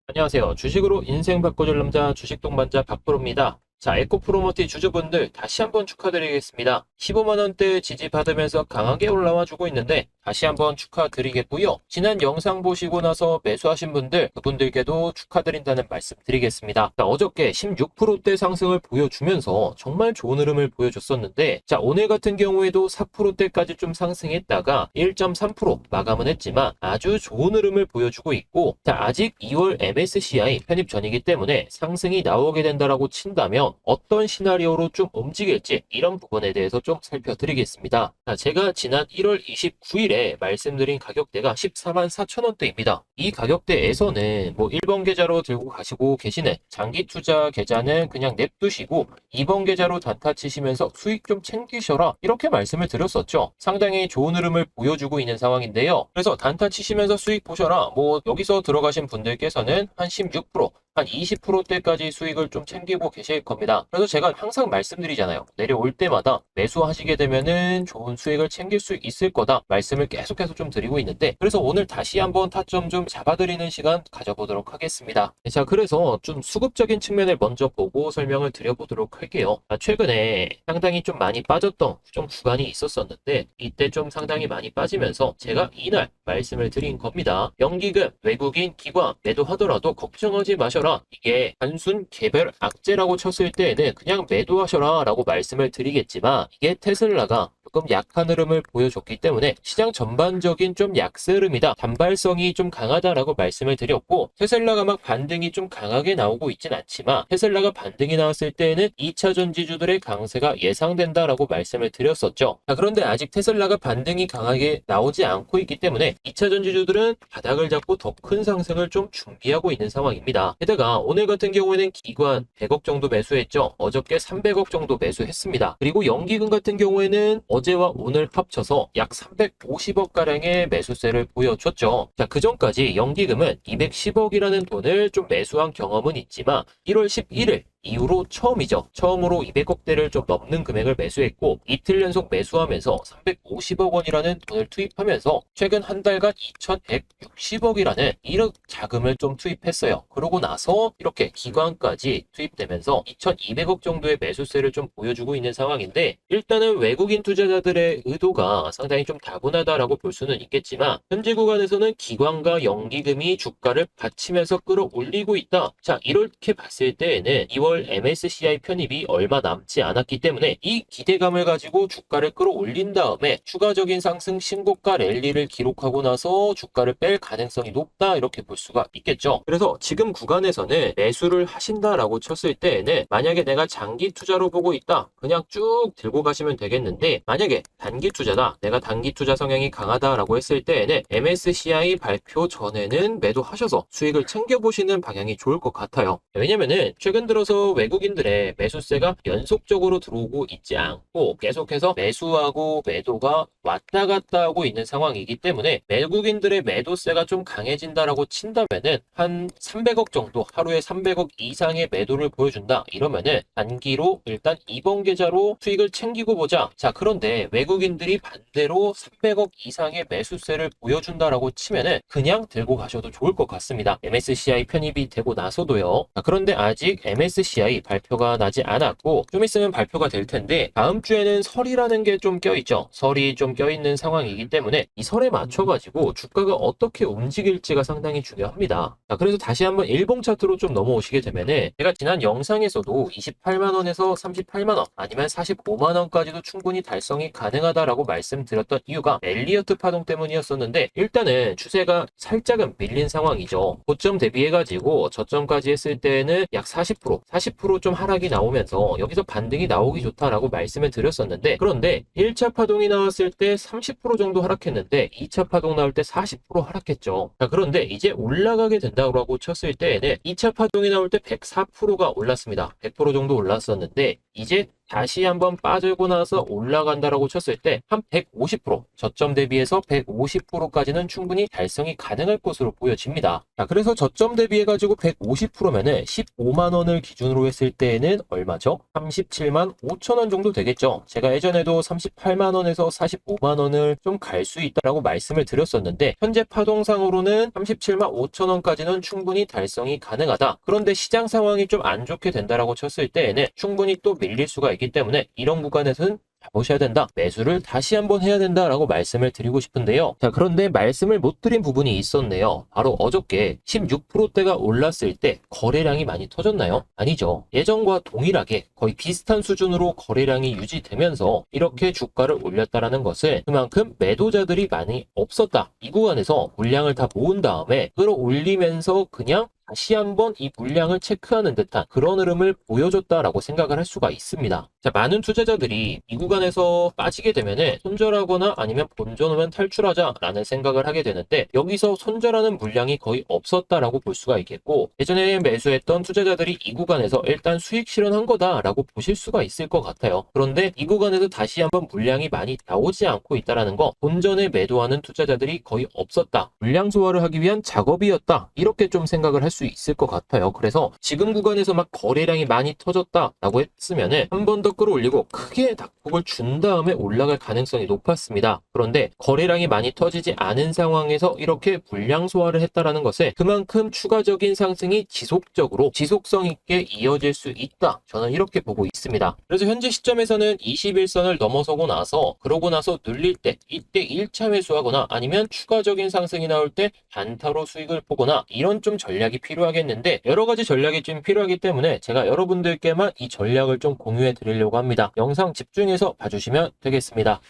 안녕하세요. 주식으로 인생 바꿔줄 남자 주식동반자 박프로입니다. 자, 에코프로머티 주주분들 다시 한번 축하드리겠습니다. 15만원대 지지받으면서 강하게 올라와 주고 있는데 다시 한번 축하드리겠고요. 지난 영상 보시고 나서 매수하신 분들, 그분들께도 축하드린다는 말씀 드리겠습니다. 자, 어저께 16%대 상승을 보여주면서 정말 좋은 흐름을 보여줬었는데, 자, 오늘 같은 경우에도 4%대까지 좀 상승했다가 1.3% 마감은 했지만 아주 좋은 흐름을 보여주고 있고, 자, 아직 2월 MSCI 편입 전이기 때문에 상승이 나오게 된다라고 친다면 어떤 시나리오로 좀 움직일지 이런 부분에 대해서 좀 살펴드리겠습니다. 자, 제가 지난 1월 29일에 말씀드린 가격대가 14만 4천원대입니다. 이 가격대에서는 뭐 1번 계좌로 들고 가시고 계시는 장기 투자 계좌는 그냥 냅두시고 2번 계좌로 단타 치시면서 수익 좀 챙기셔라 이렇게 말씀을 드렸었죠. 상당히 좋은 흐름을 보여주고 있는 상황인데요. 그래서 단타 치시면서 수익 보셔라. 뭐 여기서 들어가신 분들께서는 한 16%, 한 20%대까지 수익을 좀 챙기고 계실 겁니다. 그래서 제가 항상 말씀드리잖아요. 내려올 때마다 매수하시게 되면은 좋은 수익을 챙길 수 있을 거다 말씀을 계속해서 좀 드리고 있는데, 그래서 오늘 다시 한번 타점 좀 잡아드리는 시간 가져보도록 하겠습니다. 자, 그래서 좀 수급적인 측면을 먼저 보고 설명을 드려보도록 할게요. 최근에 상당히 좀 많이 빠졌던 좀 구간이 있었었는데 이때 좀 상당히 많이 빠지면서 제가 이날 말씀을 드린 겁니다. 연기금, 외국인, 기관 매도하더라도 걱정하지 마셔라. 이게 단순 개별 악재라고 쳤을 때에는 그냥 매도하셔라 라고 말씀을 드리겠지만, 이게 테슬라가 조금 약한 흐름을 보여줬기 때문에 시장 전반적인 좀 약세 흐름이다, 단발성이 좀 강하다라고 말씀을 드렸고, 테슬라가 막 반등이 좀 강하게 나오고 있진 않지만 테슬라가 반등이 나왔을 때에는 2차 전지주들의 강세가 예상된다라고 말씀을 드렸었죠. 자, 그런데 아직 테슬라가 반등이 강하게 나오지 않고 있기 때문에 2차 전지주들은 바닥을 잡고 더 큰 상승을 좀 준비하고 있는 상황입니다. 게다가 오늘 같은 경우에는 기관 100억 정도 매수했죠. 어저께 300억 정도 매수했습니다. 그리고 연기금 같은 경우에는 어제와 오늘 합쳐서 약 350억가량의 매수세를 보여줬죠. 자, 그 전까지 연기금은 210억이라는 돈을 좀 매수한 경험은 있지만 1월 11일 이후로 처음이죠. 처음으로 200억대를 좀 넘는 금액을 매수했고, 이틀 연속 매수하면서 350억 원이라는 돈을 투입하면서 최근 한 달간 2160억이라는 1억 자금을 좀 투입했어요. 그러고 나서 이렇게 기관까지 투입되면서 2200억 정도의 매수세를 좀 보여주고 있는 상황인데, 일단은 외국인 투자자들의 의도가 상당히 좀 다분하다라고 볼 수는 있겠지만 현재 구간에서는 기관과 연기금이 주가를 받치면서 끌어올리고 있다. 자, 이렇게 봤을 때에는 2월 MSCI 편입이 얼마 남지 않았기 때문에 이 기대감을 가지고 주가를 끌어올린 다음에 추가적인 상승 신고가 랠리를 기록하고 나서 주가를 뺄 가능성이 높다 이렇게 볼 수가 있겠죠. 그래서 지금 구간에서는 매수를 하신다라고 쳤을 때에는 만약에 내가 장기 투자로 보고 있다, 그냥 쭉 들고 가시면 되겠는데, 만약에 단기 투자다, 내가 단기 투자 성향이 강하다라고 했을 때에는 MSCI 발표 전에는 매도하셔서 수익을 챙겨보시는 방향이 좋을 것 같아요. 왜냐면은 최근 들어서 외국인들의 매수세가 연속적으로 들어오고 있지 않고 계속해서 매수하고 매도가 왔다 갔다 하고 있는 상황이기 때문에 외국인들의 매도세가 좀 강해진다라고 친다면은 한 300억 정도, 하루에 300억 이상의 매도를 보여준다 이러면은 단기로 일단 2번 계좌로 수익을 챙기고 보자. 자, 그런데 외국인들이 반대로 300억 이상의 매수세를 보여준다라고 치면은 그냥 들고 가셔도 좋을 것 같습니다. MSCI 편입이 되고 나서도요. 자, 그런데 아직 MSCI 발표가 나지 않았고 좀 있으면 발표가 될 텐데, 다음 주에는 설이라는 게 좀 껴있죠. 설이 좀 껴있는 상황이기 때문에 이 설에 맞춰가지고 주가가 어떻게 움직일지가 상당히 중요합니다. 자, 그래서 다시 한번 일봉 차트로 좀 넘어오시게 되면은 제가 지난 영상에서도 28만원에서 38만원 아니면 45만원까지도 충분히 달성이 가능하다라고 말씀드렸던 이유가 엘리어트 파동 때문이었었는데, 일단은 추세가 살짝은 밀린 상황이죠. 고점 대비해가지고 저점까지 했을 때는 약 40% 좀 하락이 나오면서 여기서 반등이 나오기 좋다라고 말씀을 드렸었는데, 그런데 1차 파동이 나왔을 때 30% 정도 하락했는데 2차 파동 나올 때 40% 하락했죠. 자, 그런데 이제 올라가게 된다고 쳤을 때에는 2차 파동이 나올 때 104%가 올랐습니다. 100% 정도 올랐었는데 이제 다시 한번 빠지고 나서 올라간다라고 쳤을 때 한 150%, 저점 대비해서 150%까지는 충분히 달성이 가능할 것으로 보여집니다. 자, 그래서 저점 대비해가지고 150%면은 15만 원을 기준으로 했을 때에는 얼마죠? 37만 5천 원 정도 되겠죠. 제가 예전에도 38만 원에서 45만 원을 좀 갈 수 있다라고 말씀을 드렸었는데 현재 파동상으로는 37만 5천 원까지는 충분히 달성이 가능하다. 그런데 시장 상황이 좀 안 좋게 된다라고 쳤을 때에는 충분히 또 밀릴 수가 있기 때문에 이런 구간에서는 보셔야 된다. 매수를 다시 한번 해야 된다라고 말씀을 드리고 싶은데요. 자, 그런데 말씀을 못 드린 부분이 있었네요. 바로 어저께 16%대가 올랐을 때 거래량이 많이 터졌나요? 아니죠. 예전과 동일하게 거의 비슷한 수준으로 거래량이 유지되면서 이렇게 주가를 올렸다라는 것은 그만큼 매도자들이 많이 없었다. 이 구간에서 물량을 다 모은 다음에 끌어올리면서 그냥 다시 한번 이 물량을 체크하는 듯한 그런 흐름을 보여줬다라고 생각을 할 수가 있습니다. 자, 많은 투자자들이 이 구간에서 빠지게 되면은 손절하거나 아니면 본전하면 탈출하자라는 생각을 하게 되는데 여기서 손절하는 물량이 거의 없었다라고 볼 수가 있겠고 예전에 매수했던 투자자들이 이 구간에서 일단 수익 실현한 거다라고 보실 수가 있을 것 같아요. 그런데 이 구간에서 다시 한번 물량이 많이 나오지 않고 있다라는 거 본전에 매도하는 투자자들이 거의 없었다. 물량 소화를 하기 위한 작업이었다. 이렇게 좀 생각을 할 수 있을 것 같아요. 그래서 지금 구간에서 막 거래량이 많이 터졌다라고 했으면은 한 번 더 끌어올리고 크게 낙폭을 준 다음에 올라갈 가능성이 높았습니다. 그런데 거래량이 많이 터지지 않은 상황에서 이렇게 물량 소화를 했다라는 것은 그만큼 추가적인 상승이 지속적으로 지속성 있게 이어질 수 있다. 저는 이렇게 보고 있습니다. 그래서 현재 시점에서는 21선을 넘어서고 나서 그러고 나서 눌릴 때 이때 1차 매수하거나 아니면 추가적인 상승이 나올 때 단타로 수익을 보거나 이런 좀 전략이 필요하겠는데 여러 가지 전략이 좀 필요하기 때문에 제가 여러분들께만 이 전략을 좀 공유해 드리려고 합니다. 영상 집중해서 봐주시면 되겠습니다.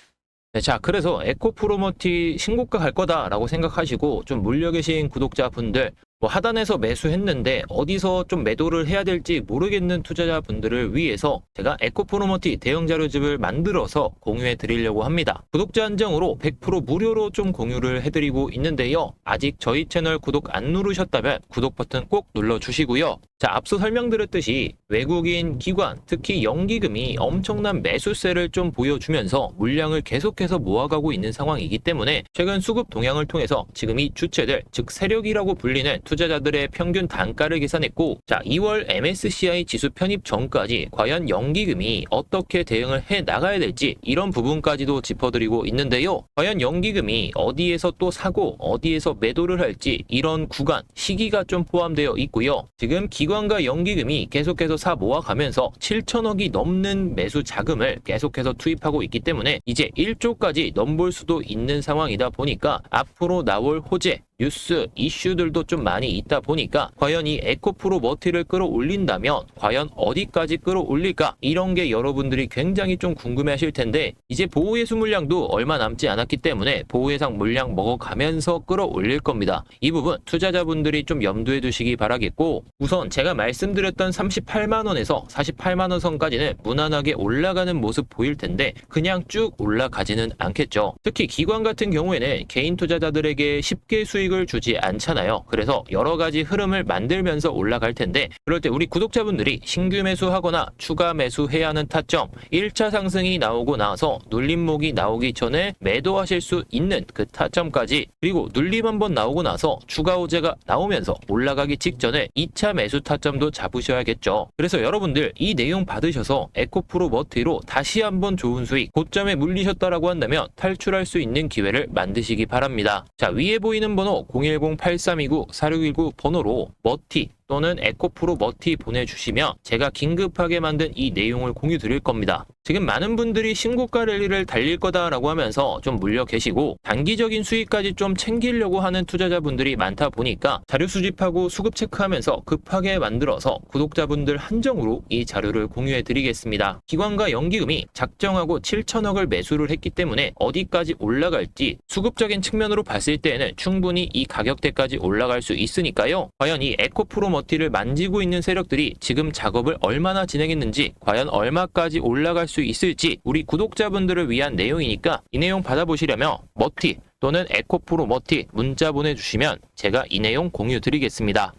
네, 자, 그래서 에코프로머티 신고가 갈 거다라고 생각하시고 좀 물려 계신 구독자분들 뭐 하단에서 매수했는데 어디서 좀 매도를 해야 될지 모르겠는 투자자분들을 위해서 제가 에코프로머티 대형 자료집을 만들어서 공유해 드리려고 합니다. 구독자 한정으로 100% 무료로 좀 공유를 해드리고 있는데요. 아직 저희 채널 구독 안 누르셨다면 구독 버튼 꼭 눌러주시고요. 자, 앞서 설명드렸듯이 외국인 기관, 특히 연기금이 엄청난 매수세를 좀 보여주면서 물량을 계속해서 모아가고 있는 상황이기 때문에 최근 수급 동향을 통해서 지금 이 주체들, 즉 세력이라고 불리는 투자자들의 평균 단가를 계산했고, 자, 2월 MSCI 지수 편입 전까지 과연 연기금이 어떻게 대응을 해 나가야 될지 이런 부분까지도 짚어드리고 있는데요. 과연 연기금이 어디에서 또 사고 어디에서 매도를 할지 이런 구간, 시기가 좀 포함되어 있고요. 지금 기관과 연기금이 계속해서 사 모아가면서 7천억이 넘는 매수 자금을 계속해서 투입하고 있기 때문에 이제 1조까지 넘볼 수도 있는 상황이다 보니까 앞으로 나올 호재, 뉴스, 이슈들도 좀 많이 있다 보니까 과연 이 에코프로머티를 끌어올린다면 과연 어디까지 끌어올릴까? 이런 게 여러분들이 굉장히 좀 궁금해하실 텐데 이제 보호예수 물량도 얼마 남지 않았기 때문에 보호예상 물량 먹어가면서 끌어올릴 겁니다. 이 부분 투자자분들이 좀 염두해 두시기 바라겠고 우선 제가 말씀드렸던 38만원에서 48만원 선까지는 무난하게 올라가는 모습 보일 텐데 그냥 쭉 올라가지는 않겠죠. 특히 기관 같은 경우에는 개인 투자자들에게 쉽게 수익을 주지 않잖아요. 그래서 여러 가지 흐름을 만들면서 올라갈 텐데 그럴 때 우리 구독자분들이 신규 매수하거나 추가 매수해야 하는 타점 1차 상승이 나오고 나서 눌림목이 나오기 전에 매도하실 수 있는 그 타점까지 그리고 눌림 한번 나오고 나서 추가 호재가 나오면서 올라가기 직전에 2차 매수 타점도 잡으셔야겠죠. 그래서 여러분들 이 내용 받으셔서 에코프로머티로 다시 한번 좋은 수익 고점에 물리셨다라고 한다면 탈출할 수 있는 기회를 만드시기 바랍니다. 자, 위에 보이는 번호 010-8329-4619 번호로 머티 또는 에코프로머티 보내주시면 제가 긴급하게 만든 이 내용을 공유 드릴 겁니다. 지금 많은 분들이 신고가 랠리를 달릴 거다라고 하면서 좀 물려 계시고 단기적인 수익까지 좀 챙기려고 하는 투자자분들이 많다 보니까 자료 수집하고 수급 체크하면서 급하게 만들어서 구독자분들 한정으로 이 자료를 공유해 드리겠습니다. 기관과 연기금이 작정하고 7천억을 매수를 했기 때문에 어디까지 올라갈지 수급적인 측면으로 봤을 때는 충분히 이 가격대까지 올라갈 수 있으니까요. 과연 이 에코프로머티를 만지고 있는 세력들이 지금 작업을 얼마나 진행했는지 과연 얼마까지 올라갈 수 있을지 우리 구독자분들을 위한 내용이니까 이 내용 받아보시려면 머티 또는 에코프로머티 문자 보내주시면 제가 이 내용 공유 드리겠습니다.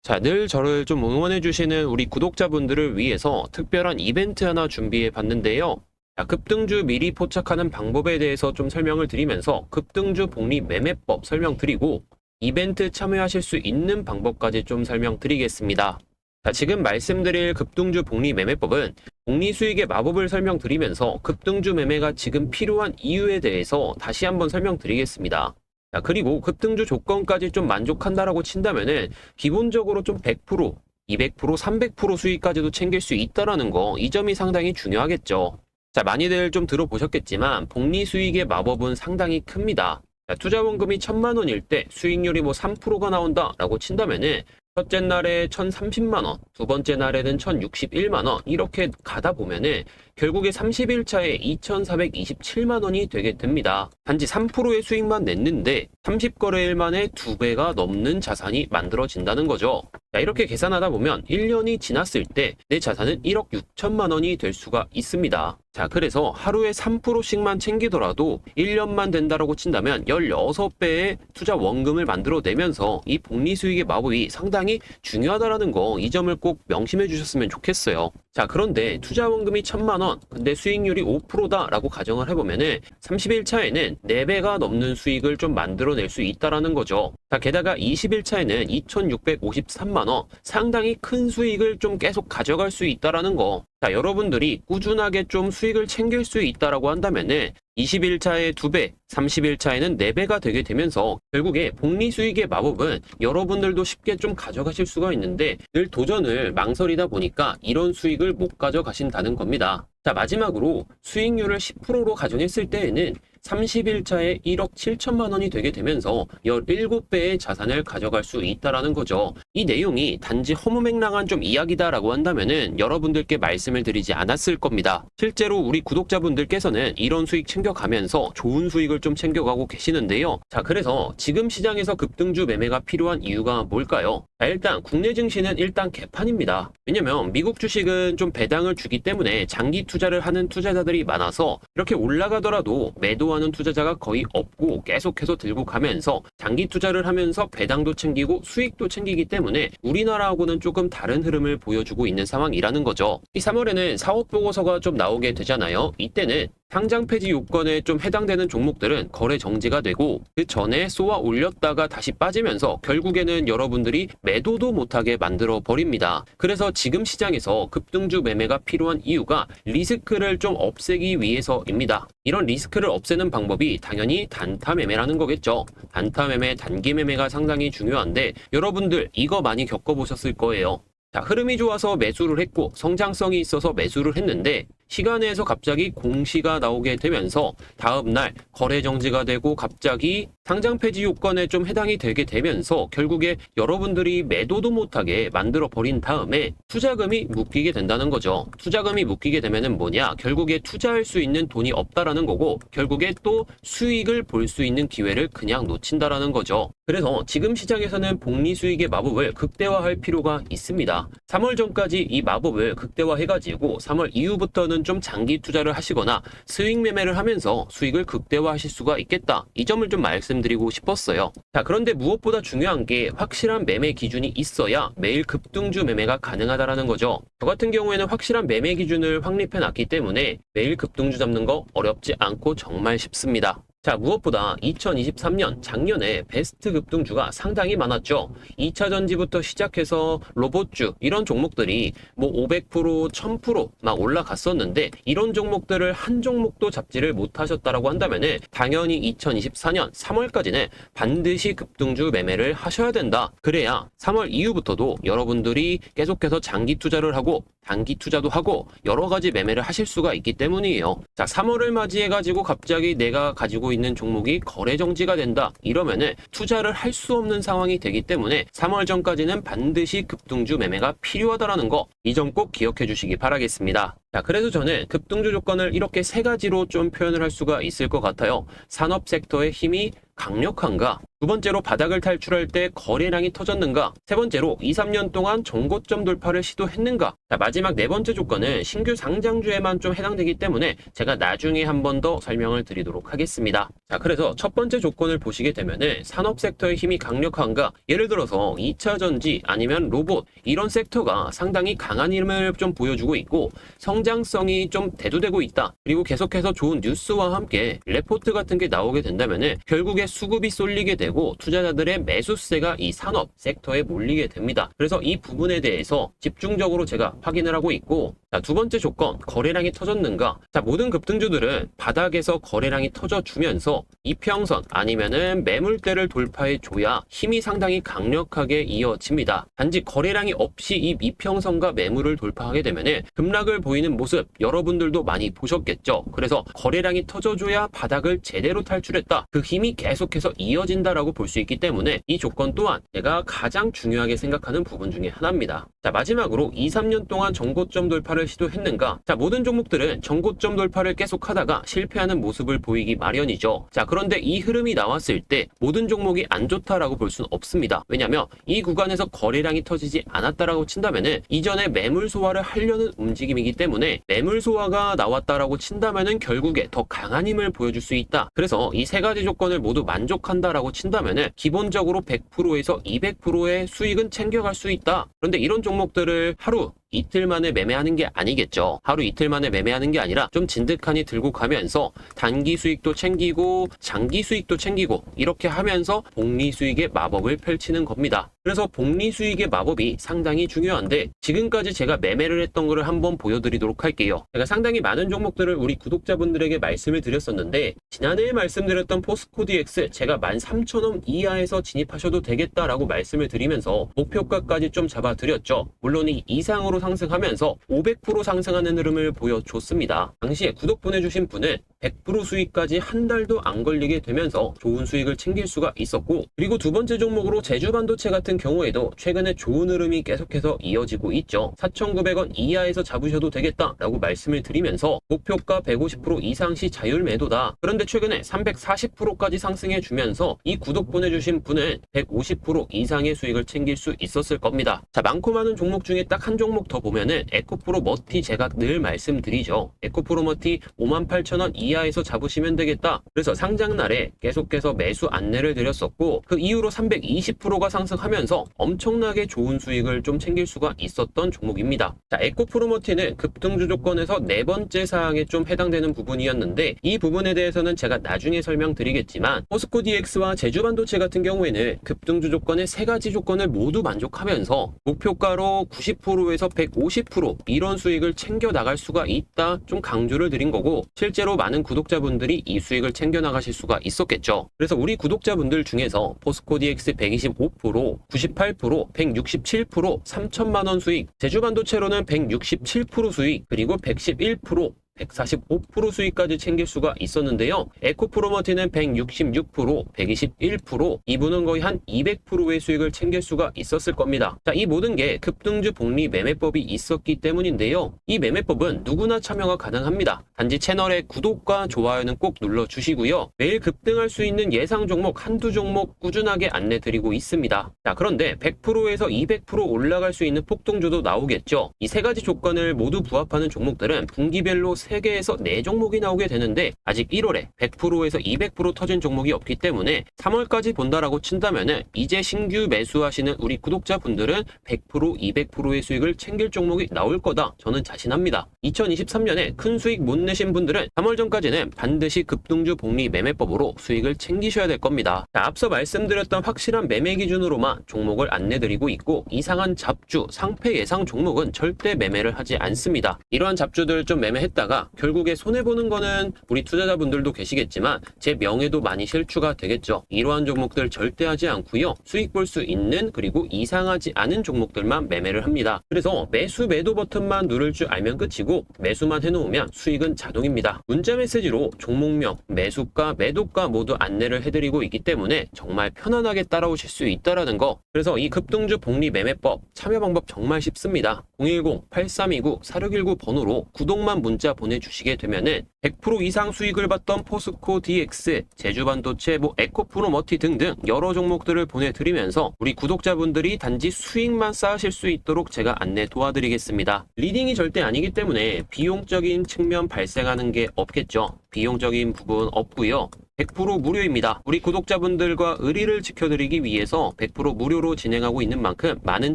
자, 늘 저를 좀 응원해주시는 우리 구독자분들을 위해서 특별한 이벤트 하나 준비해 봤는데요. 자, 급등주 미리 포착하는 방법에 대해서 좀 설명을 드리면서 급등주 복리 매매법 설명드리고 이벤트 참여하실 수 있는 방법까지 좀 설명드리겠습니다. 자, 지금 말씀드릴 급등주 복리 매매법은 복리 수익의 마법을 설명드리면서 급등주 매매가 지금 필요한 이유에 대해서 다시 한번 설명드리겠습니다. 자, 그리고 급등주 조건까지 좀 만족한다라고 친다면은 기본적으로 좀 100%, 200%, 300% 수익까지도 챙길 수 있다라는 거, 이 점이 상당히 중요하겠죠. 자, 많이들 좀 들어보셨겠지만 복리 수익의 마법은 상당히 큽니다. 자, 투자 원금이 1000만 원일 때 수익률이 뭐 3%가 나온다라고 친다면은 첫째 날에 1030만 원, 두 번째 날에는 1061만 원 이렇게 가다 보면은 결국에 30일차에 2427만 원이 되게 됩니다. 단지 3%의 수익만 냈는데 30거래일 만에 2배가 넘는 자산이 만들어진다는 거죠. 자, 이렇게 계산하다 보면 1년이 지났을 때 내 자산은 1억 6천만 원이 될 수가 있습니다. 자, 그래서 하루에 3%씩만 챙기더라도 1년만 된다라고 친다면 16배의 투자 원금을 만들어내면서 이 복리 수익의 마법이 상당히 중요하다라는 거, 이 점을 꼭 명심해 주셨으면 좋겠어요. 자, 그런데 투자 원금이 1000만 원, 근데 수익률이 5%다라고 가정을 해보면은 30일 차에는 4배가 넘는 수익을 좀 만들어낼 수 있다라는 거죠. 자, 게다가 20일 차에는 2653만 원, 상당히 큰 수익을 좀 계속 가져갈 수 있다라는 거. 자, 여러분들이 꾸준하게 좀 수익을 챙길 수 있다라고 한다면은 20일 차에 2배, 30일 차에는 4배가 되게 되면서 결국에 복리 수익의 마법은 여러분들도 쉽게 좀 가져가실 수가 있는데 늘 도전을 망설이다 보니까 이런 수익을 못 가져가신다는 겁니다. 자, 마지막으로 수익률을 10%로 가정했을 때에는 30일 차에 1억 7천만 원이 되게 되면서 17배의 자산을 가져갈 수 있다라는 거죠. 이 내용이 단지 허무맹랑한 좀 이야기다라고 한다면은 여러분들께 말씀을 드리지 않았을 겁니다. 실제로 우리 구독자분들께서는 이런 수익 챙겨가면서 좋은 수익을 좀 챙겨가고 계시는데요. 자, 그래서 지금 시장에서 급등주 매매가 필요한 이유가 뭘까요? 자, 일단 국내 증시는 일단 개판입니다. 왜냐면 미국 주식은 좀 배당을 주기 때문에 장기 투자를 하는 투자자들이 많아서 이렇게 올라가더라도 매도하는 투자자가 거의 없고 계속해서 들고 가면서 장기 투자를 하면서 배당도 챙기고 수익도 챙기기 때문에 우리나라하고는 조금 다른 흐름을 보여주고 있는 상황이라는 거죠. 이 3월에는 사업보고서가 좀 나오게 되잖아요. 이때는 상장 폐지 요건에 좀 해당되는 종목들은 거래 정지가 되고 그 전에 쏘아 올렸다가 다시 빠지면서 결국에는 여러분들이 매도도 못하게 만들어 버립니다. 그래서 지금 시장에서 급등주 매매가 필요한 이유가 리스크를 좀 없애기 위해서입니다. 이런 리스크를 없애는 방법이 당연히 단타 매매라는 거겠죠. 단타 매매, 단기 매매가 상당히 중요한데 여러분들 이거 많이 겪어보셨을 거예요. 자, 흐름이 좋아서 매수를 했고 성장성이 있어서 매수를 했는데 시간에서 갑자기 공시가 나오게 되면서 다음날 거래 정지가 되고 갑자기 상장 폐지 요건에 좀 해당이 되게 되면서 결국에 여러분들이 매도도 못하게 만들어 버린 다음에 투자금이 묶이게 된다는 거죠. 투자금이 묶이게 되면은 뭐냐? 결국에 투자할 수 있는 돈이 없다라는 거고 결국에 또 수익을 볼 수 있는 기회를 그냥 놓친다라는 거죠. 그래서 지금 시장에서는 복리 수익의 마법을 극대화할 필요가 있습니다. 3월 전까지 이 마법을 극대화해가지고 3월 이후부터는 좀 장기 투자를 하시거나 수익 매매를 하면서 수익을 극대화하실 수가 있겠다. 이 점을 좀 말씀드리고 싶었어요. 자, 그런데 무엇보다 중요한 게 확실한 매매 기준이 있어야 매일 급등주 매매가 가능하다라는 거죠. 저 같은 경우에는 확실한 매매 기준을 확립해 놨기 때문에 매일 급등주 잡는 거 어렵지 않고 정말 쉽습니다. 자, 무엇보다 2023년 작년에 베스트 급등주가 상당히 많았죠. 2차 전지부터 시작해서 로봇주 이런 종목들이 뭐 500%, 1000% 막 올라갔었는데 이런 종목들을 한 종목도 잡지를 못하셨다라고 한다면은 당연히 2024년 3월까지는 반드시 급등주 매매를 하셔야 된다. 그래야 3월 이후부터도 여러분들이 계속해서 장기 투자를 하고 단기 투자도 하고 여러 가지 매매를 하실 수가 있기 때문이에요. 자, 3월을 맞이해가지고 갑자기 내가 가지고 있는 종목이 거래 정지가 된다. 이러면은 투자를 할 수 없는 상황이 되기 때문에 3월 전까지는 반드시 급등주 매매가 필요하다라는 거, 이 점 꼭 기억해 주시기 바라겠습니다. 자, 그래서 저는 급등주 조건을 이렇게 3가지로 좀 표현을 할 수가 있을 것 같아요. 산업 섹터의 힘이 강력한가? 두 번째로 바닥을 탈출할 때 거래량이 터졌는가? 세 번째로 2, 3년 동안 정고점 돌파를 시도했는가? 자, 마지막 네 번째 조건은 신규 상장주에만 좀 해당되기 때문에 제가 나중에 한 번 더 설명을 드리도록 하겠습니다. 자, 그래서 첫 번째 조건을 보시게 되면은 산업 섹터의 힘이 강력한가? 예를 들어서 2차 전지 아니면 로봇 이런 섹터가 상당히 강한 힘을 좀 보여주고 있고 성장성이 좀 대두되고 있다. 그리고 계속해서 좋은 뉴스와 함께 레포트 같은 게 나오게 된다면은 결국에 수급이 쏠리게 되고 투자자들의 매수세가 이 산업 섹터에 몰리게 됩니다. 그래서 이 부분에 대해서 집중적으로 제가 확인을 하고 있고, 자, 두 번째 조건, 거래량이 터졌는가? 자, 모든 급등주들은 바닥에서 거래량이 터져주면서 이평선 아니면은 매물대를 돌파해 줘야 힘이 상당히 강력하게 이어집니다. 단지 거래량이 없이 이 이평선과 매물을 돌파하게 되면은 급락을 보이는 모습 여러분들도 많이 보셨겠죠. 그래서 거래량이 터져줘야 바닥을 제대로 탈출했다. 그 힘이 계속해서 이어진다라고 볼 수 있기 때문에 이 조건 또한 제가 가장 중요하게 생각하는 부분 중에 하나입니다. 자, 마지막으로 2, 3년 동안 정고점 돌파를 시도했는가? 자, 모든 종목들은 정고점 돌파를 계속하다가 실패하는 모습을 보이기 마련이죠. 자, 그런데 이 흐름이 나왔을 때 모든 종목이 안 좋다라고 볼 수는 없습니다. 왜냐하면 이 구간에서 거래량이 터지지 않았다라고 친다면은 이전에 매물 소화를 하려는 움직임이기 때문에 매물 소화가 나왔다라고 친다면은 결국에 더 강한 힘을 보여줄 수 있다. 그래서 이 세 가지 조건을 모두 만족한다라고 친다면은 기본적으로 100%에서 200%의 수익은 챙겨갈 수 있다. 그런데 이런 종목들을 하루 이틀 만에 매매하는 게 아니겠죠. 하루 이틀 만에 매매하는 게 아니라 좀 진득하니 들고 가면서 단기 수익도 챙기고 장기 수익도 챙기고 이렇게 하면서 복리 수익의 마법을 펼치는 겁니다. 그래서 복리 수익의 마법이 상당히 중요한데 지금까지 제가 매매를 했던 거를 한번 보여드리도록 할게요. 제가 상당히 많은 종목들을 우리 구독자분들에게 말씀을 드렸었는데 지난해에 말씀드렸던 포스코 DX 제가 13,000원 이하에서 진입하셔도 되겠다라고 말씀을 드리면서 목표가까지 좀 잡아드렸죠. 물론 이 이상으로 상승하면서 500% 상승하는 흐름을 보여줬습니다. 당시에 구독 보내주신 분은 100% 수익까지 한 달도 안 걸리게 되면서 좋은 수익을 챙길 수가 있었고, 그리고 두 번째 종목으로 제주반도체 같은 경우에도 최근에 좋은 흐름이 계속해서 이어지고 있죠. 4,900원 이하에서 잡으셔도 되겠다라고 말씀을 드리면서 목표가 150% 이상 시 자율 매도다. 그런데 최근에 340%까지 상승해 주면서 이 구독 보내주신 분은 150% 이상의 수익을 챙길 수 있었을 겁니다. 자, 많고 많은 종목 중에 딱 한 종목 더 보면은 에코프로 머티 제가 늘 말씀드리죠. 에코프로 머티 58,000원 이하에서 잡으시면 되겠다. 그래서 상장날에 계속해서 매수 안내를 드렸었고 그 이후로 320%가 상승하면서 엄청나게 좋은 수익을 좀 챙길 수가 있었던 종목입니다. 자, 에코프로 머티는 급등주 조건에서 네 번째 사항에 좀 해당되는 부분이었는데 이 부분에 대해서는 제가 나중에 설명드리겠지만 포스코 DX와 제주반도체 같은 경우에는 급등주 조건의 세 가지 조건을 모두 만족하면서 목표가로 90%에서 150% 이런 수익을 챙겨 나갈 수가 있다 좀 강조를 드린 거고 실제로 많은 구독자분들이 이 수익을 챙겨 나가실 수가 있었겠죠. 그래서 우리 구독자분들 중에서 포스코 DX 125%, 98%, 167%, 3천만 원 수익, 제주반도체로는 167% 수익, 그리고 111%, 145% 수익까지 챙길 수가 있었는데요. 에코프로머티는 166%, 121%, 이분은 거의 한 200%의 수익을 챙길 수가 있었을 겁니다. 자, 이 모든 게 급등주 복리 매매법이 있었기 때문인데요. 이 매매법은 누구나 참여가 가능합니다. 단지 채널의 구독과 좋아요는 꼭 눌러주시고요. 매일 급등할 수 있는 예상 종목 한두 종목 꾸준하게 안내드리고 있습니다. 자, 그런데 100%에서 200% 올라갈 수 있는 폭등주도 나오겠죠. 이 세 가지 조건을 모두 부합하는 종목들은 분기별로 3개에서 4종목이 나오게 되는데 아직 1월에 100%에서 200% 터진 종목이 없기 때문에 3월까지 본다라고 친다면은 이제 신규 매수하시는 우리 구독자분들은 100%, 200%의 수익을 챙길 종목이 나올 거다. 저는 자신합니다. 2023년에 큰 수익 못 내신 분들은 3월 전까지는 반드시 급등주 복리 매매법으로 수익을 챙기셔야 될 겁니다. 자, 앞서 말씀드렸던 확실한 매매 기준으로만 종목을 안내드리고 있고 이상한 잡주, 상패 예상 종목은 절대 매매를 하지 않습니다. 이러한 잡주들 좀 매매했다가 결국에 손해보는 거는 우리 투자자분들도 계시겠지만 제 명예도 많이 실추가 되겠죠. 이러한 종목들 절대 하지 않고요. 수익 볼 수 있는 그리고 이상하지 않은 종목들만 매매를 합니다. 그래서 매수 매도 버튼만 누를 줄 알면 끝이고 매수만 해놓으면 수익은 자동입니다. 문자 메시지로 종목명, 매수가, 매도가 모두 안내를 해드리고 있기 때문에 정말 편안하게 따라오실 수 있다라는 거. 그래서 이 급등주 복리 매매법 참여 방법 정말 쉽습니다. 010-8329-4619 번호로 구독만 문자 보내주시게 되면은 100% 이상 수익을 봤던 포스코 DX, 제주반도체, 에코프로머티 등등 여러 종목들을 보내드리면서 우리 구독자분들이 단지 수익만 쌓으실 수 있도록 제가 안내 도와드리겠습니다. 리딩이 절대 아니기 때문에 비용적인 측면 발생하는 게 없겠죠. 비용적인 부분 없고요. 100% 무료입니다. 우리 구독자분들과 의리를 지켜드리기 위해서 100% 무료로 진행하고 있는 만큼 많은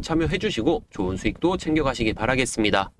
참여해주시고 좋은 수익도 챙겨가시기 바라겠습니다.